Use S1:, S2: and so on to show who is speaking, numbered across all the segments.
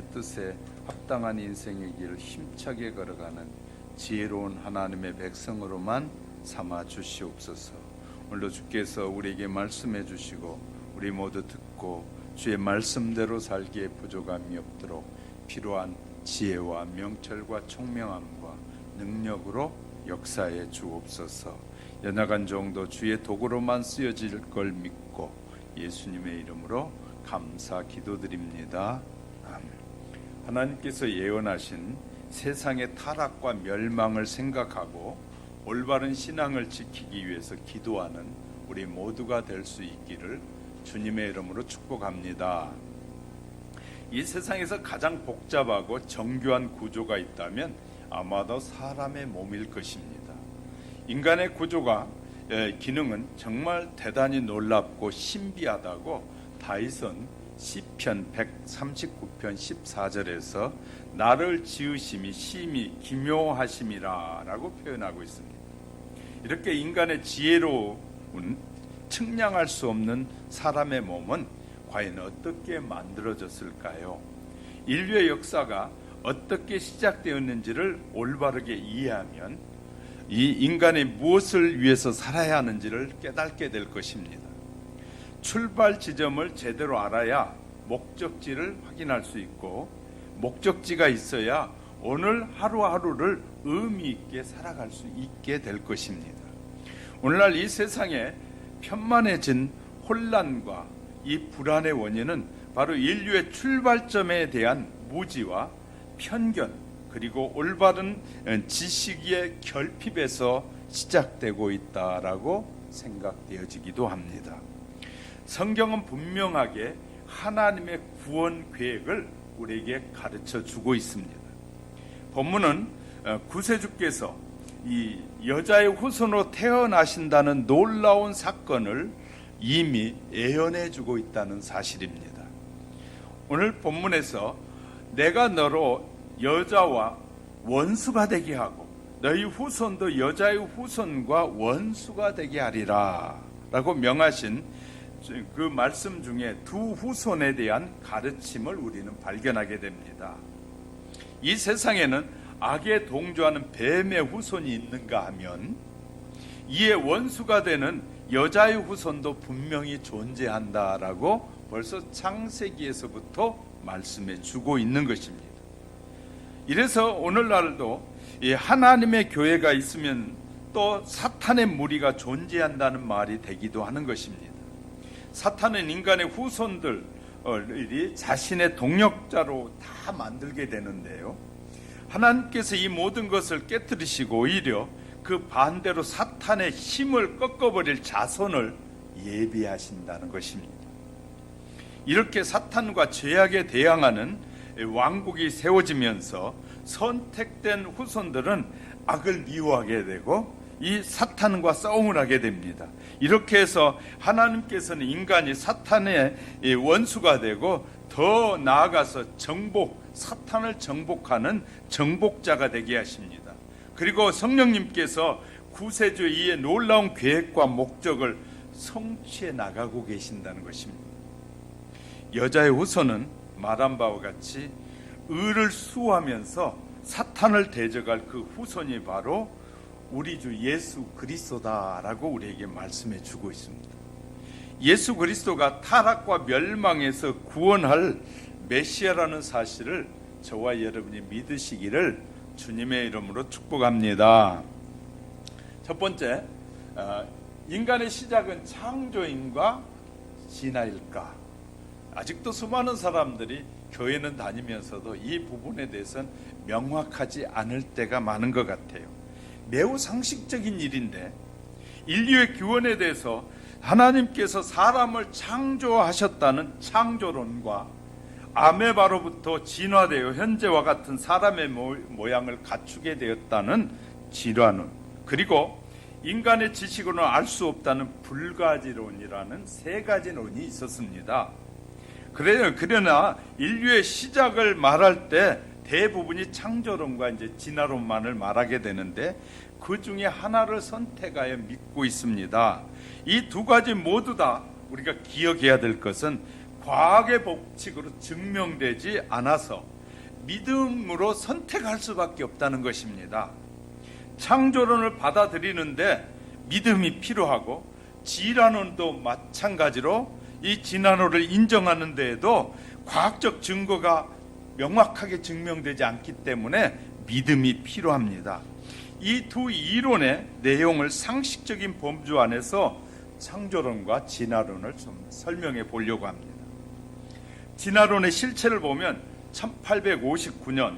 S1: 하나님의 뜻에 합당한 인생의 길을 힘차게 걸어가는 지혜로운 하나님의 백성으로만 삼아 주시옵소서. 오늘도 주께서 우리에게 말씀해 주시고 우리 모두 듣고 주의 말씀대로 살기에 부족함이 없도록 필요한 지혜와 명철과 총명함과 능력으로 역사해 주옵소서. 연약한 종도 주의 도구로만 쓰여질 걸 믿고 예수님의 이름으로 감사 기도드립니다. 아멘. 하나님께서 예언하신 세상의 타락과 멸망을 생각하고 올바른 신앙을 지키기 위해서 기도하는 우리 모두가 될 수 있기를 주님의 이름으로 축복합니다. 이 세상에서 가장 복잡하고 정교한 구조가 있다면 아마도 사람의 몸일 것입니다. 인간의 구조가 기능은 정말 대단히 놀랍고 신비하다고 다윗은 시편 139편 14절에서 나를 지으심이 심히 기묘하심이라 라고 표현하고 있습니다. 이렇게 인간의 지혜로운 측량할 수 없는 사람의 몸은 과연 어떻게 만들어졌을까요? 인류의 역사가 어떻게 시작되었는지를 올바르게 이해하면 이 인간이 무엇을 위해서 살아야 하는지를 깨닫게 될 것입니다. 출발 지점을 제대로 알아야 목적지를 확인할 수 있고 목적지가 있어야 오늘 하루하루를 의미 있게 살아갈 수 있게 될 것입니다. 오늘날 이 세상에 편만해진 혼란과 이 불안의 원인은 바로 인류의 출발점에 대한 무지와 편견 그리고 올바른 지식의 결핍에서 시작되고 있다라고 생각되어지기도 합니다. 성경은 분명하게 하나님의 구원 계획을 우리에게 가르쳐 주고 있습니다. 본문은 구세주께서 이 여자의 후손으로 태어나신다는 놀라운 사건을 이미 예언해 주고 있다는 사실입니다. 오늘 본문에서 내가 너로 여자와 원수가 되게 하고 너희 후손도 여자의 후손과 원수가 되게 하리라 라고 명하신 그 말씀 중에 두 후손에 대한 가르침을 우리는 발견하게 됩니다. 이 세상에는 악에 동조하는 뱀의 후손이 있는가 하면 이에 원수가 되는 여자의 후손도 분명히 존재한다라고 벌써 창세기에서부터 말씀해 주고 있는 것입니다. 이래서 오늘날도 하나님의 교회가 있으면 또 사탄의 무리가 존재한다는 말이 되기도 하는 것입니다. 사탄은 인간의 후손들이 자신의 동력자로 다 만들게 되는데요. 하나님께서 이 모든 것을 깨뜨리시고 오히려 그 반대로 사탄의 힘을 꺾어버릴 자손을 예비하신다는 것입니다. 이렇게 사탄과 죄악에 대항하는 왕국이 세워지면서 선택된 후손들은 악을 미워하게 되고 이 사탄과 싸움을 하게 됩니다. 이렇게 해서 하나님께서는 인간이 사탄의 원수가 되고 더 나아가서 사탄을 정복하는 정복자가 되게 하십니다. 그리고 성령님께서 구세주의 이의 놀라운 계획과 목적을 성취해 나가고 계신다는 것입니다. 여자의 후손은 말한 바와 같이 의를 수호하면서 사탄을 대적할 그 후손이 바로 우리 주 예수 그리스도다라고 우리에게 말씀해 주고 있습니다. 예수 그리스도가 타락과 멸망에서 구원할 메시아라는 사실을 저와 여러분이 믿으시기를 주님의 이름으로 축복합니다. 첫 번째, 인간의 시작은 창조인가 진화일까? 아직도 수많은 사람들이 교회는 다니면서도 이 부분에 대해서는 명확하지 않을 때가 많은 것 같아요. 매우 상식적인 일인데 인류의 구원에 대해서 하나님께서 사람을 창조하셨다는 창조론과 아메바로부터 진화되어 현재와 같은 사람의 모양을 갖추게 되었다는 진화론, 그리고 인간의 지식으로는 알 수 없다는 불가지론이라는 세 가지 논이 있었습니다. 그러나 인류의 시작을 말할 때 대부분이 창조론과 이제 진화론만을 말하게 되는데 그 중에 하나를 선택하여 믿고 있습니다. 이 두 가지 모두 다 우리가 기억해야 될 것은 과학의 법칙으로 증명되지 않아서 믿음으로 선택할 수밖에 없다는 것입니다. 창조론을 받아들이는데 믿음이 필요하고, 진화론도 마찬가지로 이 진화론을 인정하는 데에도 과학적 증거가 명확하게 증명되지 않기 때문에 믿음이 필요합니다. 이 두 이론의 내용을 상식적인 범주 안에서 창조론과 진화론을 좀 설명해 보려고 합니다. 진화론의 실체를 보면 1859년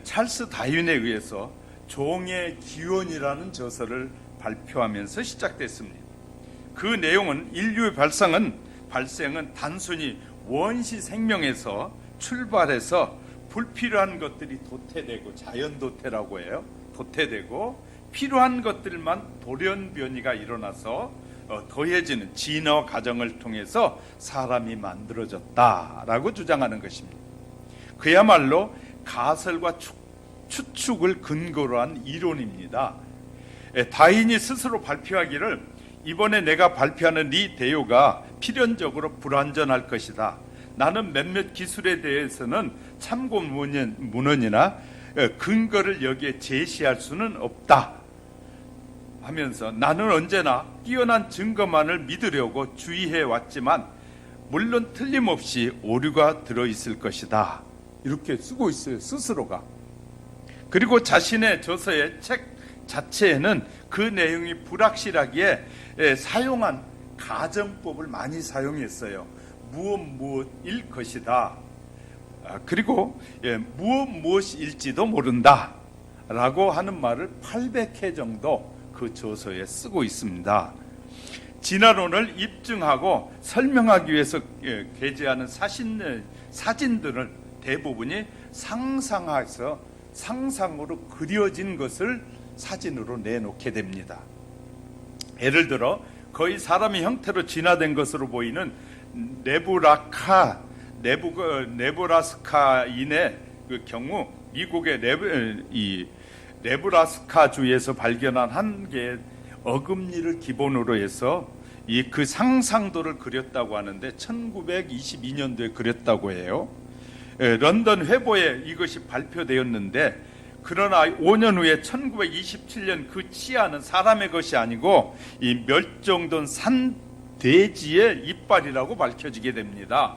S1: 찰스 다윈에 의해서 종의 기원이라는 저서를 발표하면서 시작됐습니다. 그 내용은 인류의 발생은 단순히 원시 생명에서 출발해서 불필요한 것들이 도태되고, 자연도태라고 해요. 도태되고 필요한 것들만 돌연변이가 일어나서 더해지는 진화 과정을 통해서 사람이 만들어졌다라고 주장하는 것입니다. 그야말로 가설과 추측을 근거로 한 이론입니다. 다윈이 스스로 발표하기를, 이번에 내가 발표하는 이 대요가 필연적으로 불완전할 것이다. 나는 몇몇 기술에 대해서는 참고 문헌이나 근거를 여기에 제시할 수는 없다 하면서, 나는 언제나 뛰어난 증거만을 믿으려고 주의해 왔지만 물론 틀림없이 오류가 들어있을 것이다, 이렇게 쓰고 있어요, 스스로가. 그리고 자신의 저서의 책 자체에는 그 내용이 불확실하기에 사용한 가정법을 많이 사용했어요. 무엇일 것이다, 그리고 무엇일지도 모른다 라고 하는 말을 800회 정도 그 저서에 쓰고 있습니다. 진화론을 입증하고 설명하기 위해서 게재하는 사진들은 대부분이 상상으로 그려진 것을 사진으로 내놓게 됩니다. 예를 들어 거의 사람의 형태로 진화된 것으로 보이는 네브라스카인의 그 경우, 미국의 네브라스카주에서 발견한 한 개의 어금니를 기본으로 해서 그 상상도를 그렸다고 하는데 1922년도에 그렸다고 해요. 런던 회보에 이것이 발표되었는데, 그러나 5년 후에 1927년 그 치아는 사람의 것이 아니고 이 멸종된 산돼지의 이빨이라고 밝혀지게 됩니다.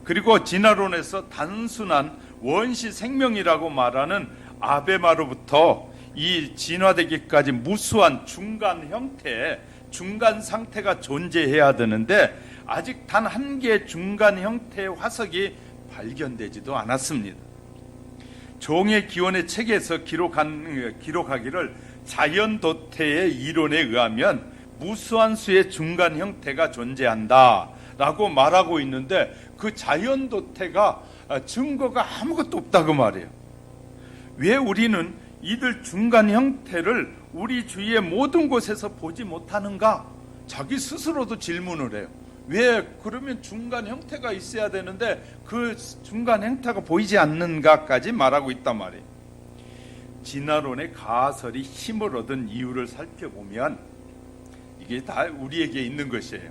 S1: 그리고 진화론에서 단순한 원시 생명이라고 말하는 아베마로부터 이 진화되기까지 무수한 중간 형태, 중간 상태가 존재해야 되는데 아직 단 한 개의 중간 형태의 화석이 발견되지도 않았습니다. 종의 기원의 책에서 기록하기를, 자연도태의 이론에 의하면 무수한 수의 중간 형태가 존재한다 라고 말하고 있는데, 그 자연도태가 증거가 아무것도 없다고 말해요. 왜 우리는 이들 중간 형태를 우리 주위의 모든 곳에서 보지 못하는가? 자기 스스로도 질문을 해요. 왜 그러면 중간 형태가 있어야 되는데 그 중간 형태가 보이지 않는가까지 말하고 있단 말이에요. 진화론의 가설이 힘을 얻은 이유를 살펴보면 이게 다 우리에게 있는 것이에요.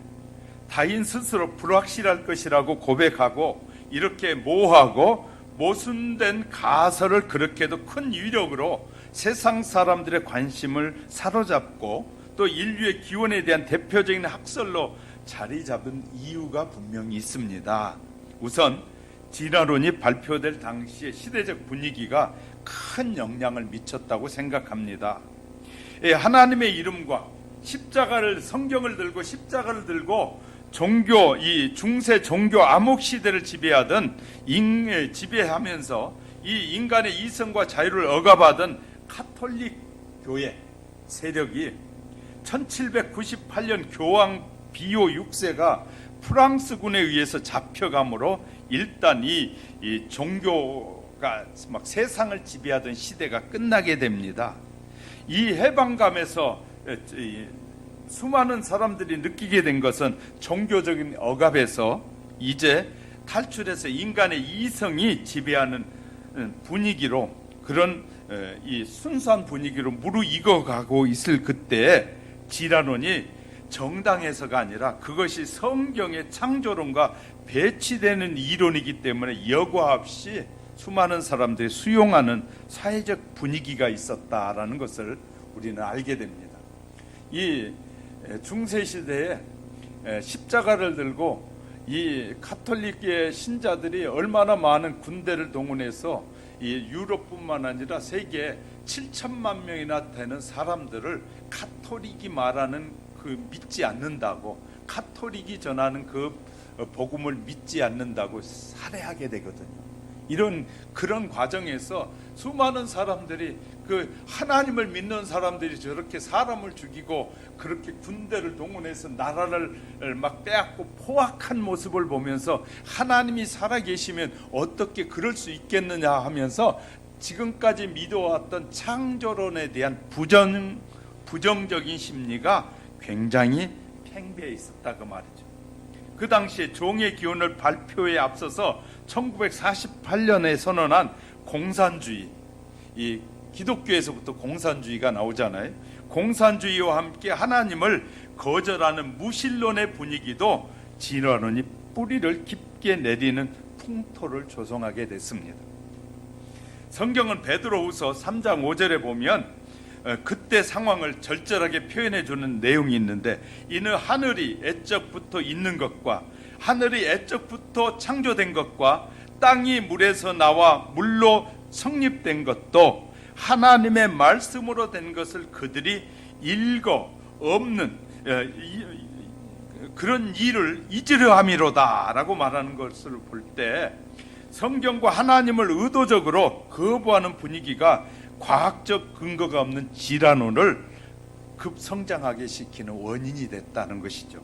S1: 다윈 스스로 불확실할 것이라고 고백하고 이렇게 모호하고 모순된 가설을 그렇게도 큰 위력으로 세상 사람들의 관심을 사로잡고 또 인류의 기원에 대한 대표적인 학설로 자리 잡은 이유가 분명히 있습니다. 우선 진화론이 발표될 당시의 시대적 분위기가 큰 영향을 미쳤다고 생각합니다. 하나님의 이름과 십자가를, 성경을 들고 십자가를 들고 이 중세 종교 암흑 시대를 지배하면서 이 인간의 이성과 자유를 억압하던 카톨릭 교회 세력이 1798년 교황 비오 6세가 프랑스군에 의해서 잡혀감으로 일단 이 종교가 막 세상을 지배하던 시대가 끝나게 됩니다. 이 해방감에서 수많은 사람들이 느끼게 된 것은 종교적인 억압에서 이제 탈출해서 인간의 이성이 지배하는 분위기로, 그런 이 순수한 분위기로 무르익어가고 있을 그때 진화론이 정당해서가 아니라 그것이 성경의 창조론과 배치되는 이론이기 때문에 여과 없이 수많은 사람들이 수용하는 사회적 분위기가 있었다라는 것을 우리는 알게 됩니다. 이 중세 시대에 십자가를 들고 이 가톨릭의 신자들이 얼마나 많은 군대를 동원해서 이 유럽뿐만 아니라 세계 7천만 명이나 되는 사람들을 가톨릭이 말하는 그 믿지 않는다고, 가톨릭이 전하는 그 복음을 믿지 않는다고 살해하게 되거든요. 그런 과정에서 수많은 사람들이 그 하나님을 믿는 사람들이 저렇게 사람을 죽이고 그렇게 군대를 동원해서 나라를 막 빼앗고 포악한 모습을 보면서 하나님이 살아계시면 어떻게 그럴 수 있겠느냐 하면서 지금까지 믿어왔던 창조론에 대한 부정적인 심리가 굉장히 팽배해 있었다 그 말이죠. 그 당시에 종의 기원을 발표에 앞서서 1948년에 선언한 공산주의, 이 기독교에서부터 공산주의가 나오잖아요. 공산주의와 함께 하나님을 거절하는 무신론의 분위기도 진화론이 뿌리를 깊게 내리는 풍토를 조성하게 됐습니다. 성경은 베드로후서 3장 5절에 보면 그때 상황을 절절하게 표현해 주는 내용이 있는데, 이는 하늘이 애적부터 있는 것과 하늘이 애적부터 창조된 것과 땅이 물에서 나와 물로 성립된 것도 하나님의 말씀으로 된 것을 그들이 읽어 없는 그런 일을 잊으려 함이로다 라고 말하는 것을 볼 때, 성경과 하나님을 의도적으로 거부하는 분위기가 과학적 근거가 없는 질환론을 급성장하게 시키는 원인이 됐다는 것이죠.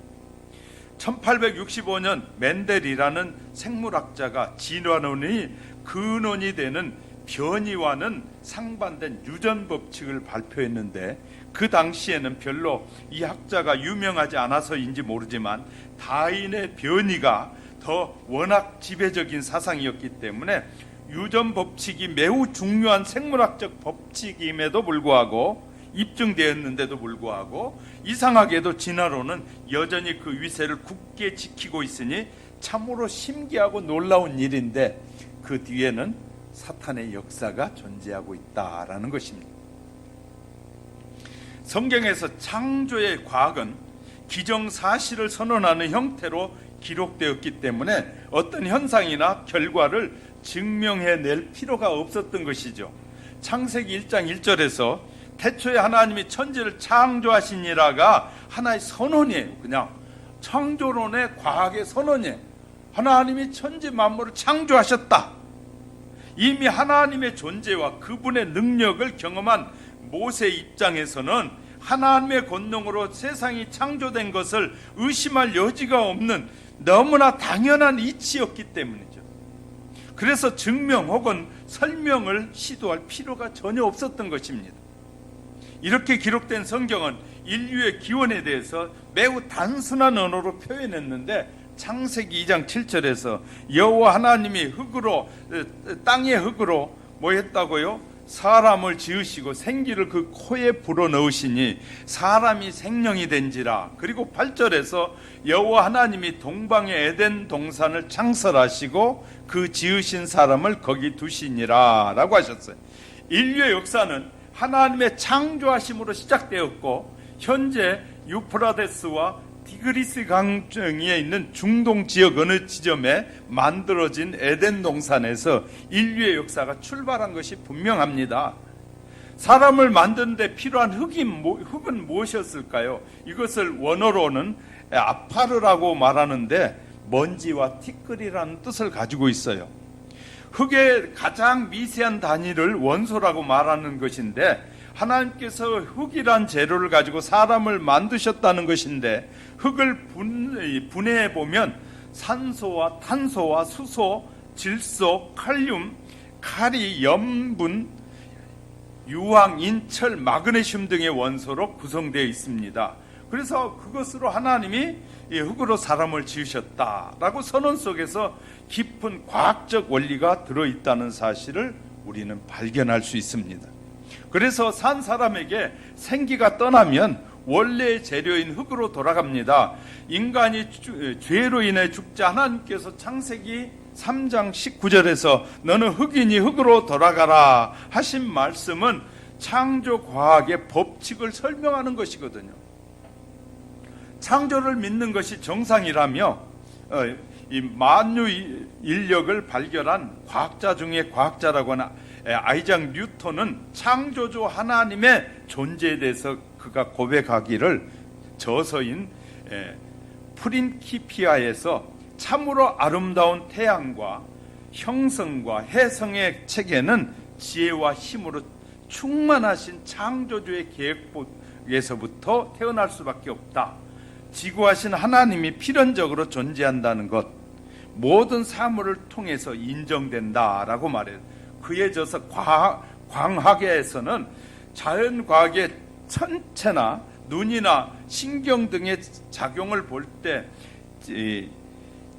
S1: 1865년 멘델이라는 생물학자가 진화론이 근원이 되는 변이와는 상반된 유전 법칙을 발표했는데, 그 당시에는 별로 이 학자가 유명하지 않아서인지 모르지만 다인의 변이가 더 워낙 지배적인 사상이었기 때문에 유전 법칙이 매우 중요한 생물학적 법칙임에도 불구하고, 입증되었는데도 불구하고 이상하게도 진화론은 여전히 그 위세를 굳게 지키고 있으니 참으로 신기하고 놀라운 일인데, 그 뒤에는 사탄의 역사가 존재하고 있다라는 것입니다. 성경에서 창조의 과학은 기정사실을 선언하는 형태로 기록되었기 때문에 어떤 현상이나 결과를 증명해낼 필요가 없었던 것이죠. 창세기 1장 1절에서 태초에 하나님이 천지를 창조하시니라가 하나의 선언이에요. 그냥 창조론의 과학의 선언이에요. 하나님이 천지 만물을 창조하셨다. 이미 하나님의 존재와 그분의 능력을 경험한 모세 입장에서는 하나님의 권능으로 세상이 창조된 것을 의심할 여지가 없는 너무나 당연한 이치였기 때문이죠. 그래서 증명 혹은 설명을 시도할 필요가 전혀 없었던 것입니다. 이렇게 기록된 성경은 인류의 기원에 대해서 매우 단순한 언어로 표현했는데, 창세기 2장 7절에서 여호와 하나님이 흙으로, 땅의 흙으로 뭐 했다고요? 사람을 지으시고 생기를 그 코에 불어넣으시니 사람이 생명이 된지라. 그리고 8절에서 여호와 하나님이 동방의 에덴 동산을 창설하시고 그 지으신 사람을 거기 두시니라 라고 하셨어요. 인류의 역사는 하나님의 창조하심으로 시작되었고, 현재 유프라데스와 티그리스 강정에 있는 중동 지역 어느 지점에 만들어진 에덴 동산에서 인류의 역사가 출발한 것이 분명합니다. 사람을 만드는 데 필요한 흙은 무엇이었을까요? 이것을 원어로는 아파르라고 말하는데 먼지와 티끌이라는 뜻을 가지고 있어요. 흙의 가장 미세한 단위를 원소라고 말하는 것인데, 하나님께서 흙이란 재료를 가지고 사람을 만드셨다는 것인데, 흙을 분해해 보면 산소와 탄소와 수소, 질소, 칼륨, 칼이, 염분, 유황, 인철, 마그네슘 등의 원소로 구성되어 있습니다. 그래서 그것으로 하나님이 흙으로 사람을 지으셨다라고 선언 속에서 깊은 과학적 원리가 들어있다는 사실을 우리는 발견할 수 있습니다. 그래서 산 사람에게 생기가 떠나면 원래의 재료인 흙으로 돌아갑니다. 인간이 죄로 인해 죽자 하나님께서 창세기 3장 19절에서 너는 흙이니 흙으로 돌아가라 하신 말씀은 창조 과학의 법칙을 설명하는 것이거든요. 창조를 믿는 것이 정상이라며 이 만유 인력을 발견한 과학자 중에 과학자라고 하는 아이작 뉴턴은 창조주 하나님의 존재에 대해서 그가 고백하기를 저서인 프린키피아에서 참으로 아름다운 태양과 형성과 해성의 책에는 지혜와 힘으로 충만하신 창조주의 계획에서부터 태어날 수밖에 없다. 지구하신 하나님이 필연적으로 존재한다는 것, 모든 사물을 통해서 인정된다라고 말해요. 그에 져서 광학에서는 자연과학의 천체나 눈이나 신경 등의 작용을 볼 때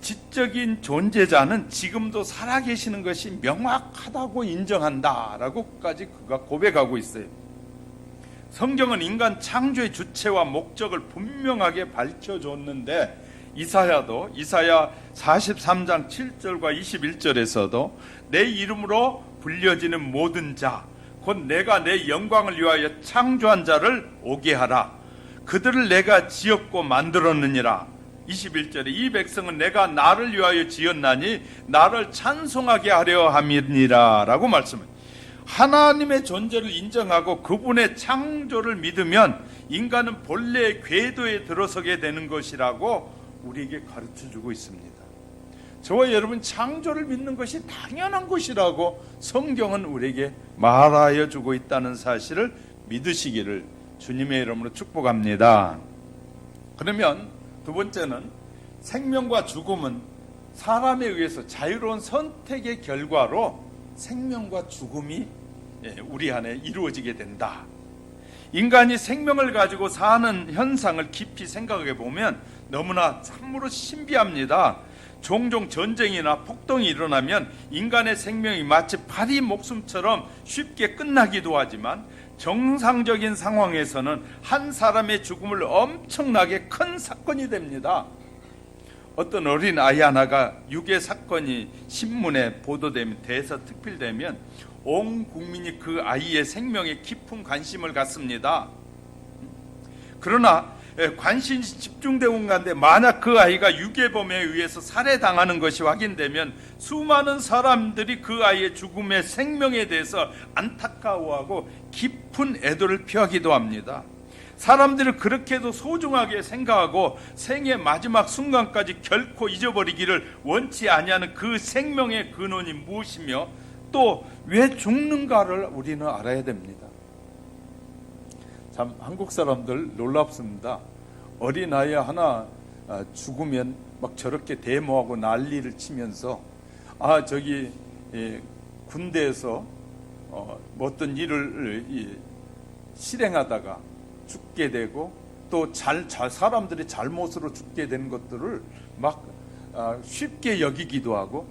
S1: 지적인 존재자는 지금도 살아계시는 것이 명확하다고 인정한다라고까지 그가 고백하고 있어요. 성경은 인간 창조의 주체와 목적을 분명하게 밝혀줬는데 이사야 43장 7절과 21절에서도 내 이름으로 불려지는 모든 자 곧 내가 내 영광을 위하여 창조한 자를 오게 하라. 그들을 내가 지었고 만들었느니라. 21절에 이 백성은 내가 나를 위하여 지었나니 나를 찬송하게 하려 함이니라 라고 말씀을. 하나님의 존재를 인정하고 그분의 창조를 믿으면 인간은 본래의 궤도에 들어서게 되는 것이라고 우리에게 가르쳐주고 있습니다. 저와 여러분 창조를 믿는 것이 당연한 것이라고 성경은 우리에게 말하여 주고 있다는 사실을 믿으시기를 주님의 이름으로 축복합니다. 그러면 두 번째는 생명과 죽음은 사람에 의해서 자유로운 선택의 결과로 생명과 죽음이 우리 안에 이루어지게 된다. 인간이 생명을 가지고 사는 현상을 깊이 생각해 보면 너무나 참으로 신비합니다. 종종 전쟁이나 폭동이 일어나면 인간의 생명이 마치 파리 목숨처럼 쉽게 끝나기도 하지만 정상적인 상황에서는 한 사람의 죽음을 엄청나게 큰 사건이 됩니다. 어떤 어린 아이 하나가 유괴 사건이 신문에 보도되면 대서특필되면 온 국민이 그 아이의 생명에 깊은 관심을 갖습니다. 그러나 관심이 집중되고 가는데 만약 그 아이가 유괴범에 의해서 살해당하는 것이 확인되면 수많은 사람들이 그 아이의 죽음의 생명에 대해서 안타까워하고 깊은 애도를 표하기도 합니다. 사람들을 그렇게도 소중하게 생각하고 생의 마지막 순간까지 결코 잊어버리기를 원치 아니하는 그 생명의 근원이 무엇이며 또 왜 죽는가를 우리는 알아야 됩니다. 참 한국 사람들 놀랍습니다. 어린아이 하나 죽으면 막 저렇게 데모하고 난리를 치면서 저기 군대에서 어떤 일을 실행하다가 죽게 되고 또 사람들이 잘못으로 죽게 되는 것들을 막 쉽게 여기기도 하고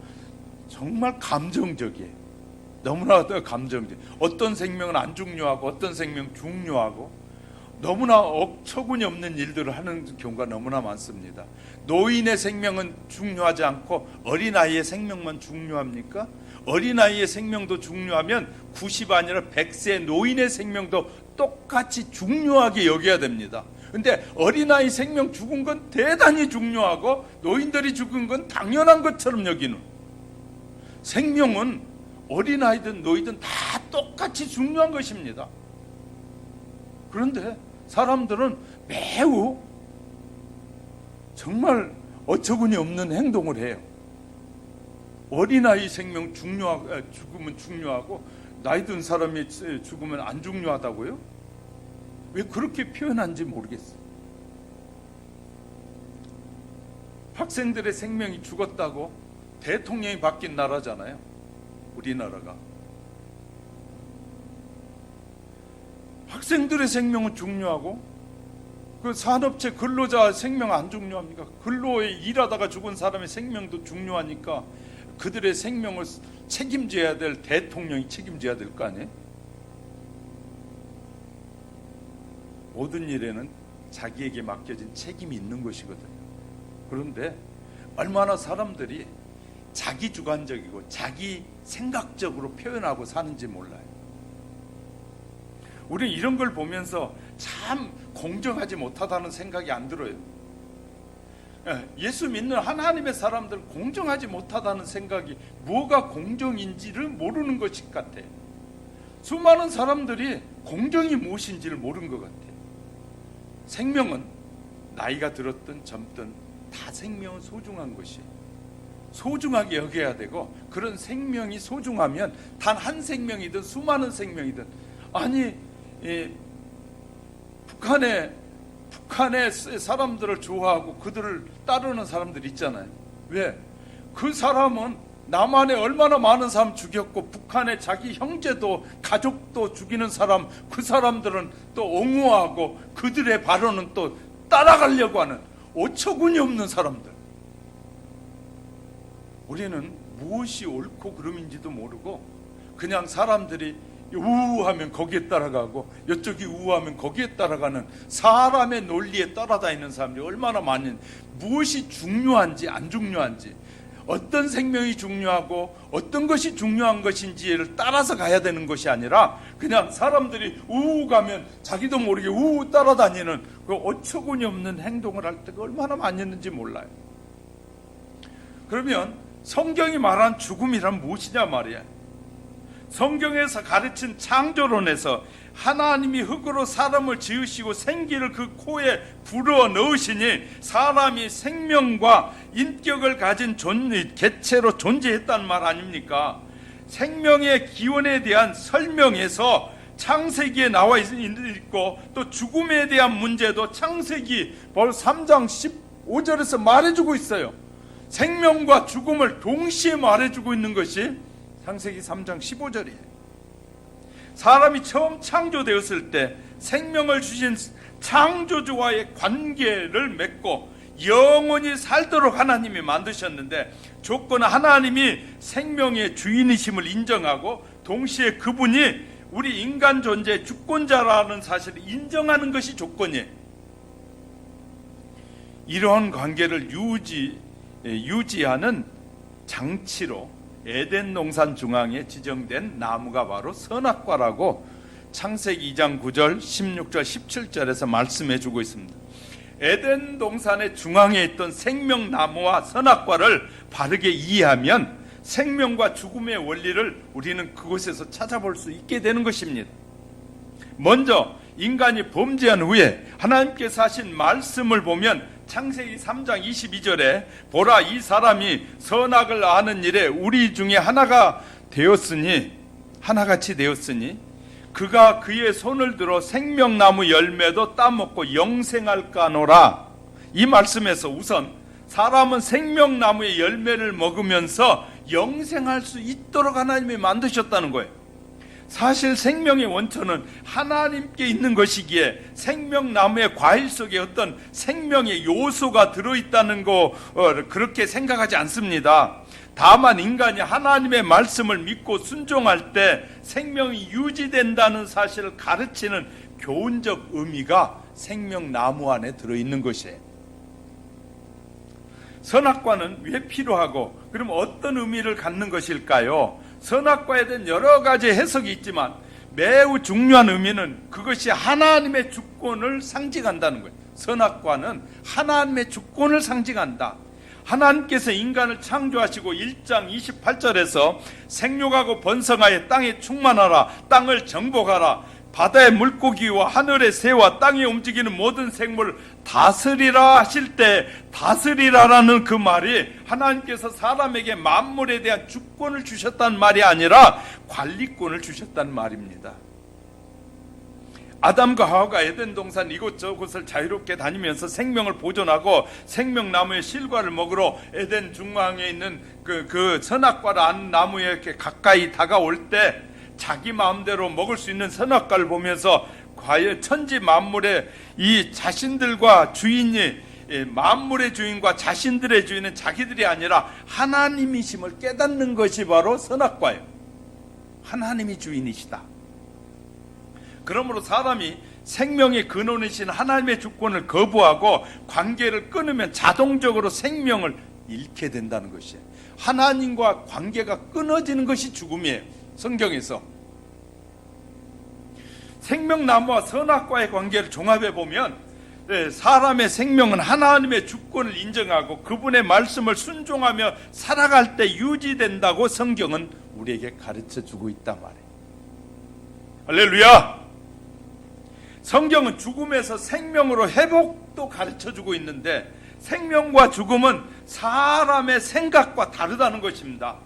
S1: 정말 감정적이에요. 너무나 감정적. 어떤 생명은 안 중요하고 어떤 생명 중요하고 너무나 어처구니 없는 일들을 하는 경우가 너무나 많습니다. 노인의 생명은 중요하지 않고 어린아이의 생명만 중요합니까? 어린아이의 생명도 중요하면 90 아니라 100세 노인의 생명도 똑같이 중요하게 여겨야 됩니다. 근데 어린아이 생명 죽은 건 대단히 중요하고 노인들이 죽은 건 당연한 것처럼 여기는, 생명은 어린아이든 노이든 다 똑같이 중요한 것입니다. 그런데 사람들은 매우 정말 어처구니 없는 행동을 해요. 어린아이 생명 죽으면 중요하고 나이 든 사람이 죽으면 안 중요하다고요? 왜 그렇게 표현한지 모르겠어요. 학생들의 생명이 죽었다고 대통령이 바뀐 나라잖아요. 우리나라가. 학생들의 생명은 중요하고 그 산업체 근로자 생명 안 중요합니까? 근로에 일하다가 죽은 사람의 생명도 중요하니까 그들의 생명을 책임져야 될 대통령이 책임져야 될 거 아니에요? 모든 일에는 자기에게 맡겨진 책임이 있는 것이거든요. 그런데 얼마나 사람들이 자기 주관적이고 자기 생각적으로 표현하고 사는지 몰라요. 우리는 이런 걸 보면서 참 공정하지 못하다는 생각이 안 들어요. 예수 믿는 하나님의 사람들 공정하지 못하다는 생각이 뭐가 공정인지를 모르는 것 같아요. 수많은 사람들이 공정이 무엇인지를 모르는 것 같아요. 생명은 나이가 들었든 젊든 다 생명은 소중한 것이에요. 소중하게 여겨야 되고, 그런 생명이 소중하면 단 한 생명이든 수많은 생명이든, 아니 북한의 사람들을 좋아하고 그들을 따르는 사람들 있잖아요. 왜? 그 사람은 남한에 얼마나 많은 사람 죽였고 북한의 자기 형제도 가족도 죽이는 사람, 그 사람들은 또 옹호하고 그들의 발언은 또 따라가려고 하는 어처구니 없는 사람들. 우리는 무엇이 옳고 그름인지도 모르고 그냥 사람들이 우하면 거기에 따라가고 이쪽이 우하면 거기에 따라가는 사람의 논리에 따라다니는 사람들이 얼마나 많은, 무엇이 중요한지 안 중요한지, 어떤 생명이 중요하고 어떤 것이 중요한 것인지를 따라서 가야 되는 것이 아니라 그냥 사람들이 우우 가면 자기도 모르게 우우 따라다니는 그 어처구니 없는 행동을 할 때가 얼마나 많이 있는지 몰라요. 그러면 성경이 말한 죽음이란 무엇이냐 말이야. 성경에서 가르친 창조론에서 하나님이 흙으로 사람을 지으시고 생기를 그 코에 불어 넣으시니 사람이 생명과 인격을 가진 개체로 존재했단 말 아닙니까? 생명의 기원에 대한 설명에서 창세기에 나와 있고, 또 죽음에 대한 문제도 창세기 벌 3장 15절에서 말해주고 있어요. 생명과 죽음을 동시에 말해주고 있는 것이 창세기 3장 15절이에요. 사람이 처음 창조되었을 때 생명을 주신 창조주와의 관계를 맺고 영원히 살도록 하나님이 만드셨는데, 조건은 하나님이 생명의 주인이심을 인정하고 동시에 그분이 우리 인간 존재의 주권자라는 사실을 인정하는 것이 조건이에요. 이러한 관계를 유지하는 장치로 에덴 동산 중앙에 지정된 나무가 바로 선악과라고 창세기 2장 9절, 16절, 17절에서 말씀해 주고 있습니다. 에덴 동산의 중앙에 있던 생명나무와 선악과를 바르게 이해하면 생명과 죽음의 원리를 우리는 그곳에서 찾아볼 수 있게 되는 것입니다. 먼저 인간이 범죄한 후에 하나님께서 하신 말씀을 보면 창세기 3장 22절에 보라, 이 사람이 선악을 아는 일에 우리 중에 하나같이 되었으니 그가 그의 손을 들어 생명나무 열매도 따먹고 영생할까노라. 이 말씀에서 우선 사람은 생명나무의 열매를 먹으면서 영생할 수 있도록 하나님이 만드셨다는 거예요. 사실 생명의 원천은 하나님께 있는 것이기에 생명나무의 과일 속에 어떤 생명의 요소가 들어있다는 거 그렇게 생각하지 않습니다. 다만 인간이 하나님의 말씀을 믿고 순종할 때 생명이 유지된다는 사실을 가르치는 교훈적 의미가 생명나무 안에 들어있는 것이에요. 선악과는 왜 필요하고 그럼 어떤 의미를 갖는 것일까요? 선악과에 대한 여러 가지 해석이 있지만 매우 중요한 의미는 그것이 하나님의 주권을 상징한다는 거예요. 선악과는 하나님의 주권을 상징한다. 하나님께서 인간을 창조하시고 1장 28절에서 생육하고 번성하여 땅에 충만하라, 땅을 정복하라, 바다의 물고기와 하늘의 새와 땅에 움직이는 모든 생물을 다스리라 하실 때, 다스리라라는 그 말이 하나님께서 사람에게 만물에 대한 주권을 주셨다는 말이 아니라 관리권을 주셨다는 말입니다. 아담과 하와가 에덴 동산 이곳저곳을 자유롭게 다니면서 생명을 보존하고 생명나무의 실과를 먹으러 에덴 중앙에 있는 그 선악과를 아는 나무에 이렇게 가까이 다가올 때 자기 마음대로 먹을 수 있는 선악과를 보면서 과연 천지 만물의 이 자신들과 주인이, 만물의 주인과 자신들의 주인은 자기들이 아니라 하나님이심을 깨닫는 것이 바로 선악과예요. 하나님이 주인이시다. 그러므로 사람이 생명의 근원이신 하나님의 주권을 거부하고 관계를 끊으면 자동적으로 생명을 잃게 된다는 것이에요. 하나님과 관계가 끊어지는 것이 죽음이에요. 성경에서 생명나무와 선악과의 관계를 종합해 보면 사람의 생명은 하나님의 주권을 인정하고 그분의 말씀을 순종하며 살아갈 때 유지된다고 성경은 우리에게 가르쳐 주고 있단 말이에요. 할렐루야! 성경은 죽음에서 생명으로 회복도 가르쳐 주고 있는데 생명과 죽음은 사람의 생각과 다르다는 것입니다.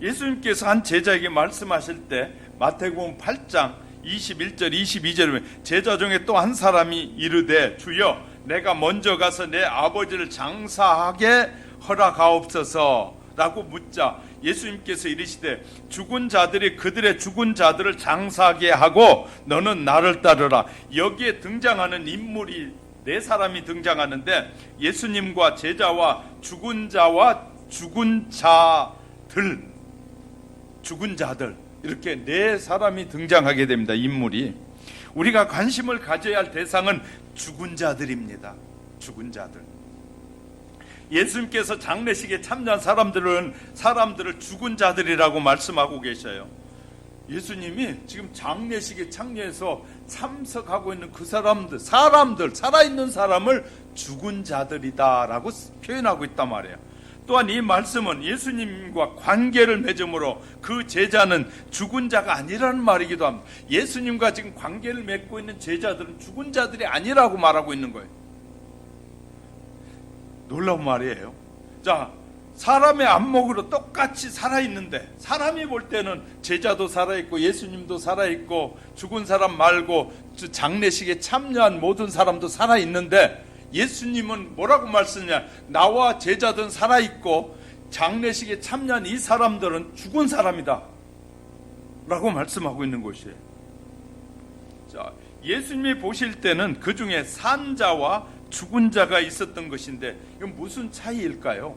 S1: 예수님께서 한 제자에게 말씀하실 때 마태복음 8장 21절 22절에 보면 제자 중에 또 한 사람이 이르되 주여 내가 먼저 가서 내 아버지를 장사하게 허락하옵소서 라고 묻자 예수님께서 이르시되 죽은 자들이 그들의 죽은 자들을 장사하게 하고 너는 나를 따르라. 여기에 등장하는 인물이 네 사람이 등장하는데 예수님과 제자와 죽은 자와 죽은 자들 이렇게 네 사람이 등장하게 됩니다. 인물이. 우리가 관심을 가져야 할 대상은 죽은 자들입니다. 죽은 자들. 예수님께서 장례식에 참여한 사람들을 죽은 자들이라고 말씀하고 계셔요. 예수님이 지금 장례식에 참여해서 참석하고 있는 그 사람들 살아있는 사람을 죽은 자들이다라고 표현하고 있단 말이에요. 또한 이 말씀은 예수님과 관계를 맺음으로 그 제자는 죽은 자가 아니라는 말이기도 합니다. 예수님과 지금 관계를 맺고 있는 제자들은 죽은 자들이 아니라고 말하고 있는 거예요. 놀라운 말이에요. 자, 사람의 안목으로 똑같이 살아있는데 사람이 볼 때는 제자도 살아있고 예수님도 살아있고 죽은 사람 말고 장례식에 참여한 모든 사람도 살아있는데 예수님은 뭐라고 말씀하냐? 나와 제자들은 살아있고 장례식에 참여한 이 사람들은 죽은 사람이다 라고 말씀하고 있는 것이에요. 자, 예수님이 보실 때는 그 중에 산 자와 죽은 자가 있었던 것인데 이건 무슨 차이일까요?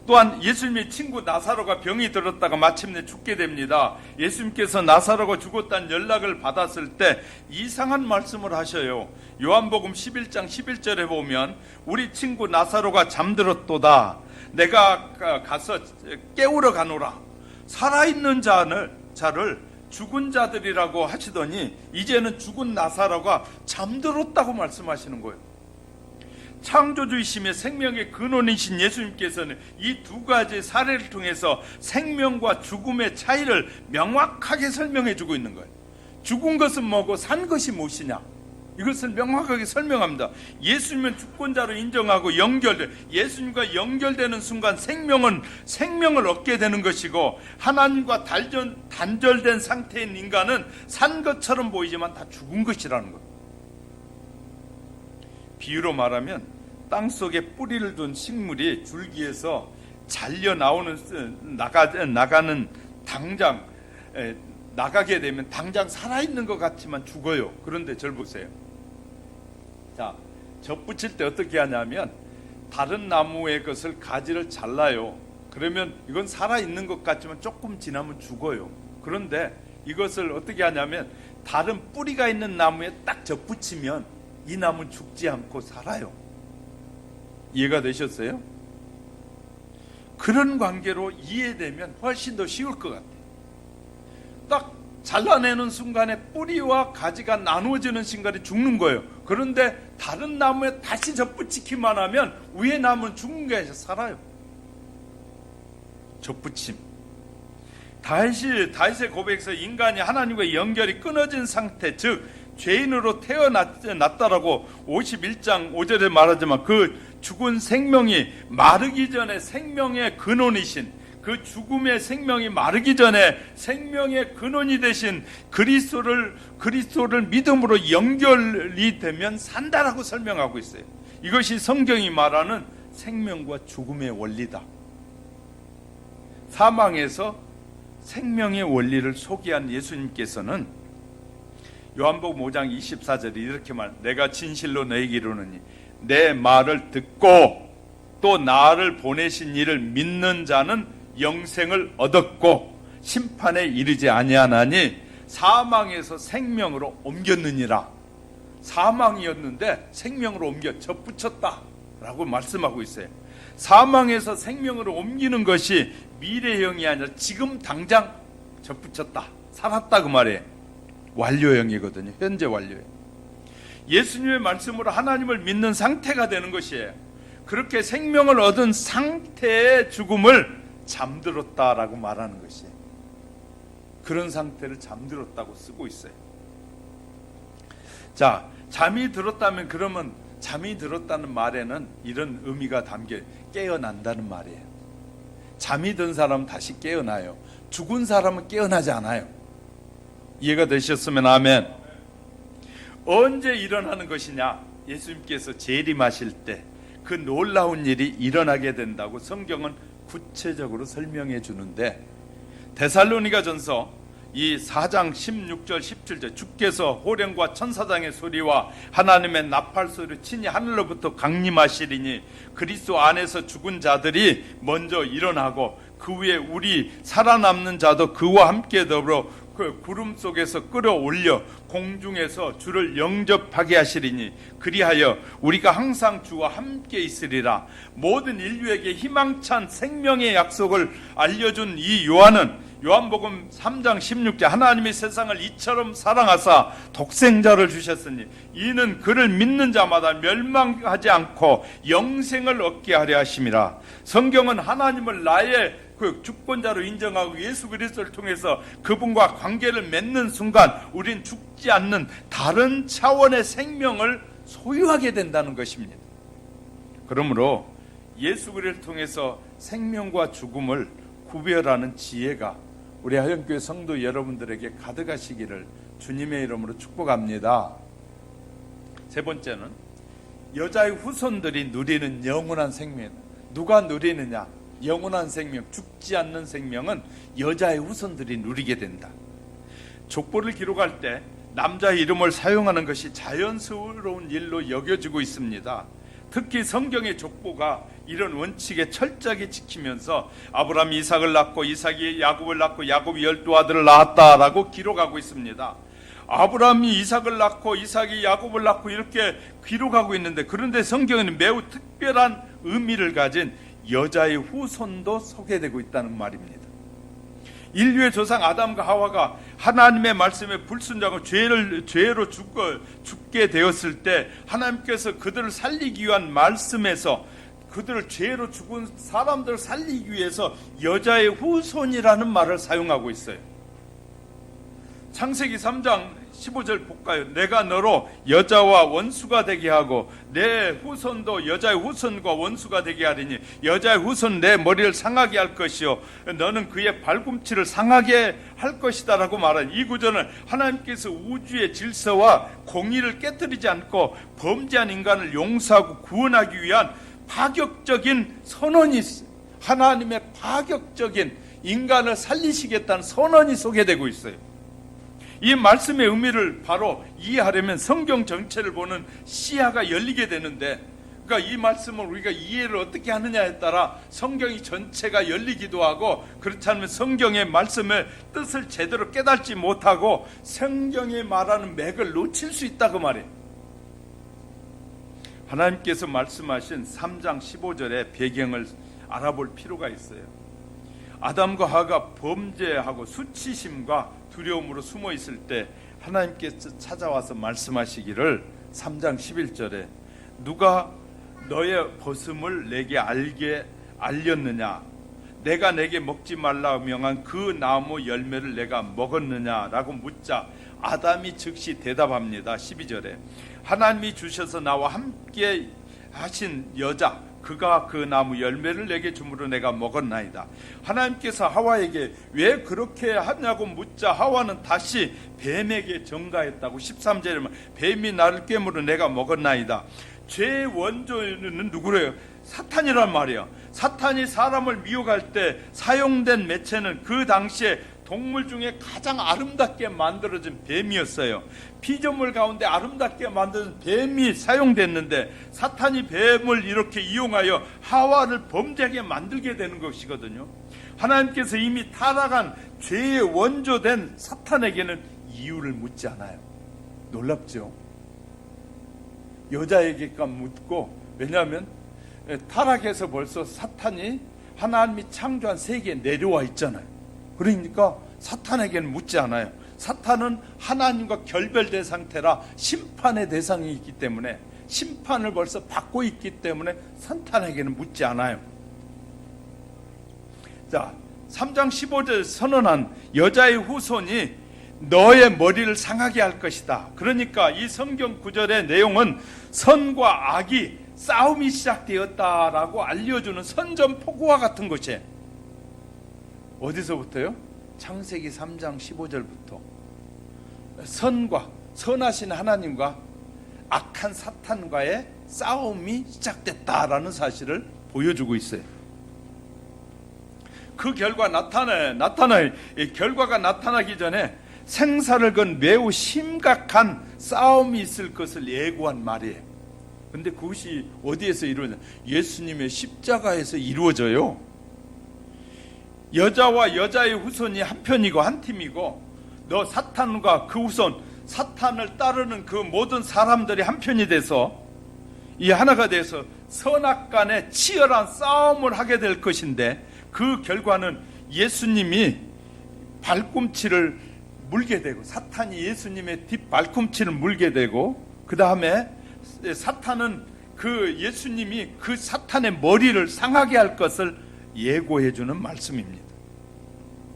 S1: 또한 예수님의 친구 나사로가 병이 들었다가 마침내 죽게 됩니다. 예수님께서 나사로가 죽었다는 연락을 받았을 때 이상한 말씀을 하셔요. 요한복음 11장 11절에 보면 우리 친구 나사로가 잠들었도다. 내가 가서 깨우러 가노라. 살아있는 자를 죽은 자들이라고 하시더니 이제는 죽은 나사로가 잠들었다고 말씀하시는 거예요. 창조주이시며 생명의 근원이신 예수님께서는 이 두 가지 사례를 통해서 생명과 죽음의 차이를 명확하게 설명해 주고 있는 거예요. 죽은 것은 뭐고 산 것이 무엇이냐, 이것을 명확하게 설명합니다. 예수님은 주권자로 인정하고 예수님과 연결되는 순간 생명을 얻게 되는 것이고, 하나님과 단절된 상태인 인간은 산 것처럼 보이지만 다 죽은 것이라는 거예요. 비유로 말하면 땅속에 뿌리를 둔 식물이 줄기에서 잘려 나가는 당장 나가게 되면 당장 살아있는 것 같지만 죽어요. 그런데 절 보세요. 자, 젖붙일 때 어떻게 하냐면 다른 나무의 것을 가지를 잘라요. 그러면 이건 살아있는 것 같지만 조금 지나면 죽어요. 그런데 이것을 어떻게 하냐면 다른 뿌리가 있는 나무에 딱 젖붙이면 이 나무는 죽지 않고 살아요. 이해가 되셨어요? 그런 관계로 이해되면 훨씬 더 쉬울 것 같아요. 딱 잘라내는 순간에 뿌리와 가지가 나누어지는 순간에 죽는 거예요. 그런데 다른 나무에 다시 젖붙이기만 하면 위에 나무는 죽은 게 아니라 살아요. 젖붙임. 다윗의 고백에서 인간이 하나님과 연결이 끊어진 상태, 즉 죄인으로 태어났다라고 51장 5절에 말하지만 그 죽은 생명이 마르기 전에 생명의 근원이신, 그 죽음의 생명이 마르기 전에 생명의 근원이 되신 그리스도를 믿음으로 연결이 되면 산다라고 설명하고 있어요. 이것이 성경이 말하는 생명과 죽음의 원리다. 사망에서 생명의 원리를 소개한 예수님께서는 요한복음 5장 24절에 이렇게 내가 진실로 너에게 이르노니 내 말을 듣고 또 나를 보내신 이를 믿는 자는 영생을 얻었고 심판에 이르지 아니하나니 사망에서 생명으로 옮겼느니라. 사망이었는데 생명으로 옮겨 접붙였다 라고 말씀하고 있어요. 사망에서 생명으로 옮기는 것이 미래형이 아니라 지금 당장 접붙였다, 살았다 그 말이에요. 완료형이거든요. 현재 완료형. 예수님의 말씀으로 하나님을 믿는 상태가 되는 것이에요. 그렇게 생명을 얻은 상태의 죽음을 잠들었다라고 말하는 것이에요. 그런 상태를 잠들었다고 쓰고 있어요. 자, 잠이 들었다면 그러면 잠이 들었다는 말에는 이런 의미가 담겨 깨어난다는 말이에요. 잠이 든 사람은 다시 깨어나요. 죽은 사람은 깨어나지 않아요. 이해가 되셨으면 아멘. 언제 일어나는 것이냐? 예수님께서 재림하실 때 그 놀라운 일이 일어나게 된다고 성경은 구체적으로 설명해 주는데, 데살로니가전서 이 4장 16절 17절 주께서 호령과 천사장의 소리와 하나님의 나팔 소리로 친히 하늘로부터 강림하시리니 그리스도 안에서 죽은 자들이 먼저 일어나고 그 후에 우리 살아남는 자도 그와 함께 더불어 그 구름 속에서 끌어올려 공중에서 주를 영접하게 하시리니 그리하여 우리가 항상 주와 함께 있으리라. 모든 인류에게 희망찬 생명의 약속을 알려준 이 요한은 요한복음 3장 16절 하나님이 세상을 이처럼 사랑하사 독생자를 주셨으니 이는 그를 믿는 자마다 멸망하지 않고 영생을 얻게 하려 하심이라. 성경은 하나님을 나의 그 주권자로 인정하고 예수 그리스도를 통해서 그분과 관계를 맺는 순간 우린 죽지 않는 다른 차원의 생명을 소유하게 된다는 것입니다. 그러므로 예수 그리스도를 통해서 생명과 죽음을 구별하는 지혜가 우리 하영교회 성도 여러분들에게 가득하시기를 주님의 이름으로 축복합니다. 세 번째는 여자의 후손들이 누리는 영원한 생명. 누가 누리느냐? 영원한 생명, 죽지 않는 생명은 여자의 후손들이 누리게 된다. 족보를 기록할 때 남자의 이름을 사용하는 것이 자연스러운 일로 여겨지고 있습니다. 특히 성경의 족보가 이런 원칙에 철저하게 지키면서 아브라함이 이삭을 낳고 이삭이 야곱을 낳고 야곱이 12아들을 낳았다라고 기록하고 있습니다. 아브라함이 이삭을 낳고 이삭이 야곱을 낳고 이렇게 기록하고 있는데, 그런데 성경에는 매우 특별한 의미를 가진 여자의 후손도 소개되고 있다는 말입니다. 인류의 조상 아담과 하와가 하나님의 말씀에 불순종하고 죄로 죽게 되었을 때 하나님께서 그들을 살리기 위한 말씀에서 그들을 죄로 죽은 사람들을 살리기 위해서 여자의 후손이라는 말을 사용하고 있어요. 창세기 3장 15절 볼까요? 내가 너로 여자와 원수가 되게 하고 내 후손도 여자의 후손과 원수가 되게 하리니 여자의 후손 내 머리를 상하게 할 것이요 너는 그의 발꿈치를 상하게 할 것이다 라고 말한 이 구절은 하나님께서 우주의 질서와 공의를 깨뜨리지 않고 범죄한 인간을 용서하고 구원하기 위한 파격적인 선언이 있어요. 하나님의 파격적인 인간을 살리시겠다는 선언이 소개되고 있어요. 이 말씀의 의미를 바로 이해하려면 성경 전체를 보는 시야가 열리게 되는데, 그러니까 이 말씀을 우리가 이해를 어떻게 하느냐에 따라 성경이 전체가 열리기도 하고, 그렇지 않으면 성경의 말씀의 뜻을 제대로 깨닫지 못하고 성경이 말하는 맥을 놓칠 수 있다 그 말이에요. 하나님께서 말씀하신 3장 15절의 배경을 알아볼 필요가 있어요. 아담과 하와가 범죄하고 수치심과 두려움으로 숨어 있을 때 하나님께서 찾아와서 말씀하시기를 3장 11절에 누가 너의 벗음을 내게 알렸느냐? 내가 내게 먹지 말라 명한 그 나무 열매를 내가 먹었느냐라고 묻자 아담이 즉시 대답합니다. 12절에 하나님이 주셔서 나와 함께 하신 여자 그가 그 나무 열매를 내게 주므로 내가 먹었나이다. 하나님께서 하와에게 왜 그렇게 하냐고 묻자 하와는 다시 뱀에게 전가했다고 13절에 뱀이 나를 깨물어 내가 먹었나이다. 죄의 원조는 누구래요? 사탄이란 말이야. 사탄이 사람을 미혹할 때 사용된 매체는 그 당시에 동물 중에 가장 아름답게 만들어진 뱀이었어요. 피조물 가운데 아름답게 만든 뱀이 사용됐는데 사탄이 뱀을 이렇게 이용하여 하와를 범죄하게 만들게 되는 것이거든요. 하나님께서 이미 타락한 죄의 원조된 사탄에게는 이유를 묻지 않아요. 놀랍죠? 여자에게만 묻고, 왜냐하면 타락해서 벌써 사탄이 하나님이 창조한 세계에 내려와 있잖아요. 그러니까 사탄에게는 묻지 않아요. 사탄은 하나님과 결별된 상태라 심판의 대상이 있기 때문에, 심판을 벌써 받고 있기 때문에 사탄에게는 묻지 않아요. 자, 3장 15절 선언한 여자의 후손이 너의 머리를 상하게 할 것이다. 그러니까 이 성경 구절의 내용은 선과 악이 싸움이 시작되었다라고 알려주는 선전포고와 같은 것이에요. 어디서부터요? 창세기 3장 15절부터 선하신 하나님과 악한 사탄과의 싸움이 시작됐다라는 사실을 보여주고 있어요. 그 결과 결과가 나타나기 전에 생사를 건 매우 심각한 싸움이 있을 것을 예고한 말이에요. 근데 그것이 어디에서 이루어져요? 예수님의 십자가에서 이루어져요. 여자와 여자의 후손이 한 편이고 한 팀이고, 너 사탄과 그 후손, 사탄을 따르는 그 모든 사람들이 한 편이 돼서, 이 하나가 돼서 선악 간에 치열한 싸움을 하게 될 것인데, 그 결과는 예수님이 발꿈치를 물게 되고, 사탄이 예수님의 뒷발꿈치를 물게 되고, 그 다음에 사탄은 그 예수님이 그 사탄의 머리를 상하게 할 것을 예고해 주는 말씀입니다.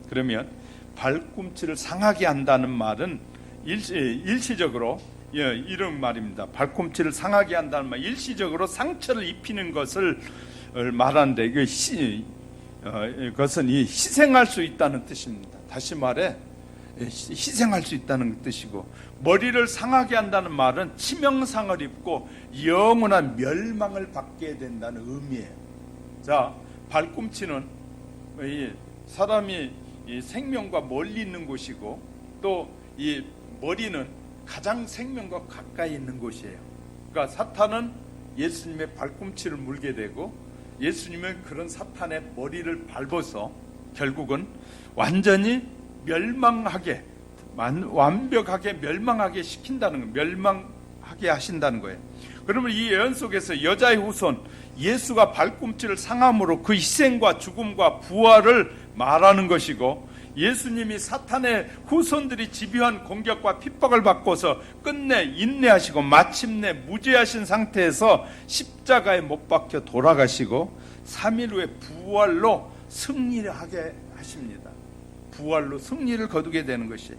S1: 그러면 발꿈치를 상하게 한다는 말은 일시적으로 이런 말입니다. 발꿈치를 상하게 한다는 말, 일시적으로 상처를 입히는 것을 말하는데, 그것은 희생할 수 있다는 뜻입니다. 다시 말해 희생할 수 있다는 뜻이고, 머리를 상하게 한다는 말은 치명상을 입고 영원한 멸망을 받게 된다는 의미예요. 자, 발꿈치는 사람이 생명과 멀리 있는 곳이고, 또 이 머리는 가장 생명과 가까이 있는 곳이에요. 그러니까 사탄은 예수님의 발꿈치를 물게 되고, 예수님은 그런 사탄의 머리를 밟아서 결국은 완전히 멸망하게, 완벽하게 멸망하게 시킨다는 거예요. 멸망하게 하신다는 거예요. 그러면 이 예언 속에서 여자의 후손, 예수가 발꿈치를 상함으로 그 희생과 죽음과 부활을 말하는 것이고, 예수님이 사탄의 후손들이 집요한 공격과 핍박을 받고서 끝내 인내하시고 마침내 무죄하신 상태에서 십자가에 못 박혀 돌아가시고 3일 후에 부활로 승리를 하게 하십니다. 부활로 승리를 거두게 되는 것이에요.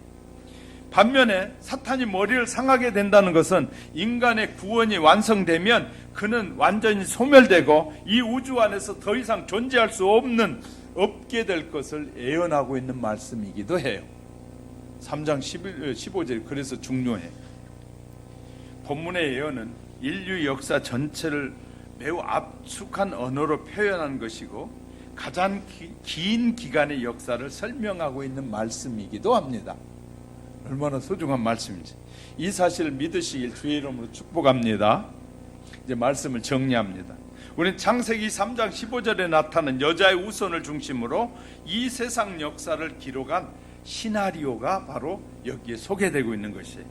S1: 반면에 사탄이 머리를 상하게 된다는 것은 인간의 구원이 완성되면 그는 완전히 소멸되고 이 우주 안에서 더 이상 존재할 수 없게 될 것을 예언하고 있는 말씀이기도 해요. 3장 15절, 그래서 중요해. 본문의 예언은 인류 역사 전체를 매우 압축한 언어로 표현한 것이고, 가장 긴 기간의 역사를 설명하고 있는 말씀이기도 합니다. 얼마나 소중한 말씀인지 이 사실을 믿으시길 주의 이름으로 축복합니다. 이제 말씀을 정리합니다. 우리는 창세기 3장 15절에 나타난 여자의 후손을 중심으로 이 세상 역사를 기록한 시나리오가 바로 여기에 소개되고 있는 것이에요.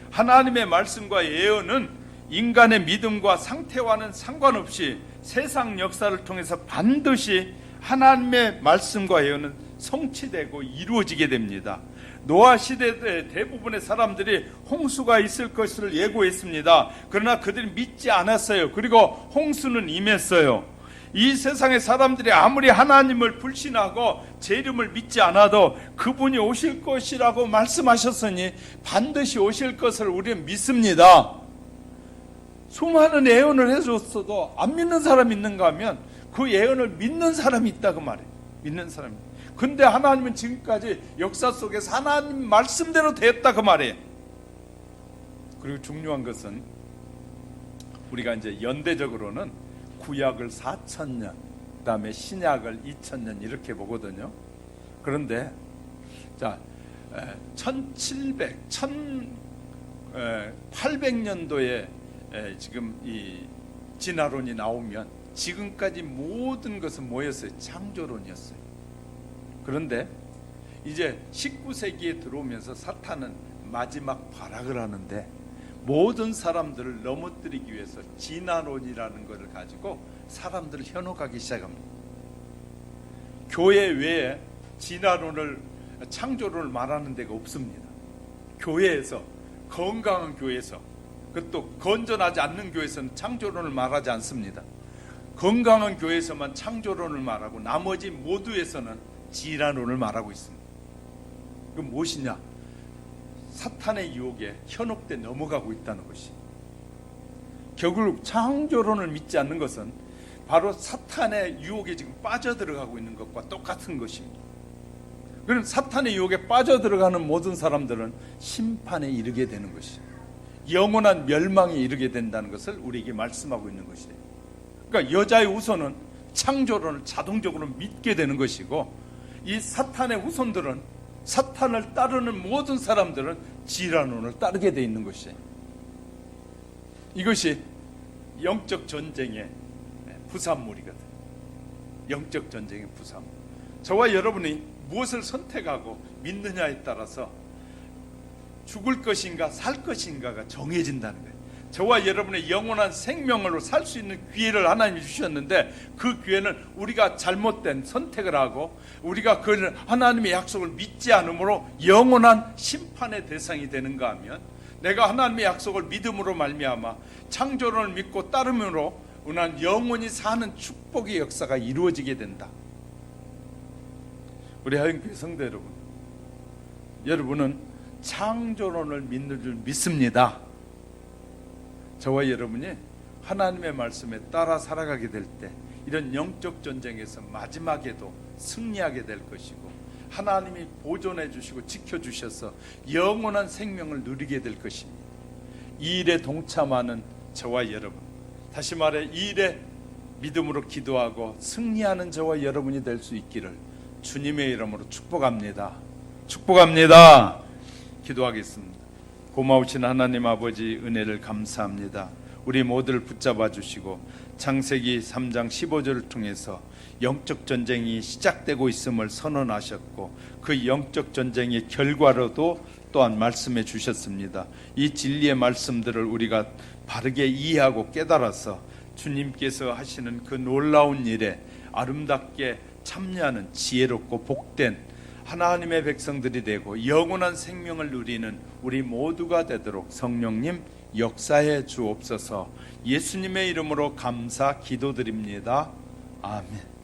S1: 하나님의 말씀과 예언은 인간의 믿음과 상태와는 상관없이 세상 역사를 통해서 반드시 하나님의 말씀과 예언은 성취되고 이루어지게 됩니다. 노아 시대 대부분의 사람들이 홍수가 있을 것을 예고했습니다. 그러나 그들이 믿지 않았어요. 그리고 홍수는 임했어요. 이 세상의 사람들이 아무리 하나님을 불신하고 제 이름을 믿지 않아도 그분이 오실 것이라고 말씀하셨으니 반드시 오실 것을 우리는 믿습니다. 수많은 예언을 해줬어도 안 믿는 사람이 있는가 하면 그 예언을 믿는 사람이 있다 그 말이에요. 믿는 사람이. 근데 하나님은 지금까지 역사 속에서 하나님 말씀대로 되었다 그 말이에요. 그리고 중요한 것은 우리가 이제 연대적으로는 구약을 4000년, 그 다음에 신약을 2000년 이렇게 보거든요. 그런데 자 1800년도에 지금 이 진화론이 나오면 지금까지 모든 것은 뭐였어요? 창조론이었어요. 그런데 이제 19세기에 들어오면서 사탄은 마지막 발악을 하는데 모든 사람들을 넘어뜨리기 위해서 진화론이라는 것을 가지고 사람들을 현혹하기 시작합니다. 교회 외에 진화론을, 창조론을 말하는 데가 없습니다. 교회에서, 건강한 교회에서, 그것도 건전하지 않는 교회에서는 창조론을 말하지 않습니다. 건강한 교회에서만 창조론을 말하고 나머지 모두에서는 진화론을 말하고 있습니다. 그럼 무엇이냐? 사탄의 유혹에 현혹돼 넘어가고 있다는 것이. 결국 창조론을 믿지 않는 것은 바로 사탄의 유혹에 지금 빠져들어가고 있는 것과 똑같은 것입니다. 그럼 사탄의 유혹에 빠져들어가는 모든 사람들은 심판에 이르게 되는 것이, 영원한 멸망에 이르게 된다는 것을 우리에게 말씀하고 있는 것이에요. 그러니까 여자의 후손은 창조론을 자동적으로 믿게 되는 것이고, 이 사탄의 후손들은, 사탄을 따르는 모든 사람들은 진화론을 따르게 돼 있는 것이에요. 이것이 영적 전쟁의 부산물이거든. 영적 전쟁의 부산물. 저와 여러분이 무엇을 선택하고 믿느냐에 따라서 죽을 것인가 살 것인가가 정해진다는 거예요. 저와 여러분의 영원한 생명으로 살 수 있는 기회를 하나님이 주셨는데, 그 기회는 우리가 잘못된 선택을 하고 우리가 그 하나님의 약속을 믿지 않으므로 영원한 심판의 대상이 되는가 하면, 내가 하나님의 약속을 믿음으로 말미암아 창조론을 믿고 따름으로 우리는 영원히 사는 축복의 역사가 이루어지게 된다. 우리 하영교회 성도 여러분, 여러분은 창조론을 믿는 줄 믿습니다. 저와 여러분이 하나님의 말씀에 따라 살아가게 될 때 이런 영적 전쟁에서 마지막에도 승리하게 될 것이고, 하나님이 보존해 주시고 지켜주셔서 영원한 생명을 누리게 될 것입니다. 이 일에 동참하는 저와 여러분, 다시 말해 이 일에 믿음으로 기도하고 승리하는 저와 여러분이 될 수 있기를 주님의 이름으로 축복합니다. 축복합니다. 기도하겠습니다. 고마우신 하나님 아버지, 은혜를 감사합니다. 우리 모두를 붙잡아 주시고 창세기 3장 15절을 통해서 영적 전쟁이 시작되고 있음을 선언하셨고, 그 영적 전쟁의 결과로도 또한 말씀해 주셨습니다. 이 진리의 말씀들을 우리가 바르게 이해하고 깨달아서 주님께서 하시는 그 놀라운 일에 아름답게 참여하는 지혜롭고 복된 하나님의 백성들이 되고 영원한 생명을 누리는 우리 모두가 되도록 성령님 역사해 주옵소서. 예수님의 이름으로 감사 기도드립니다. 아멘.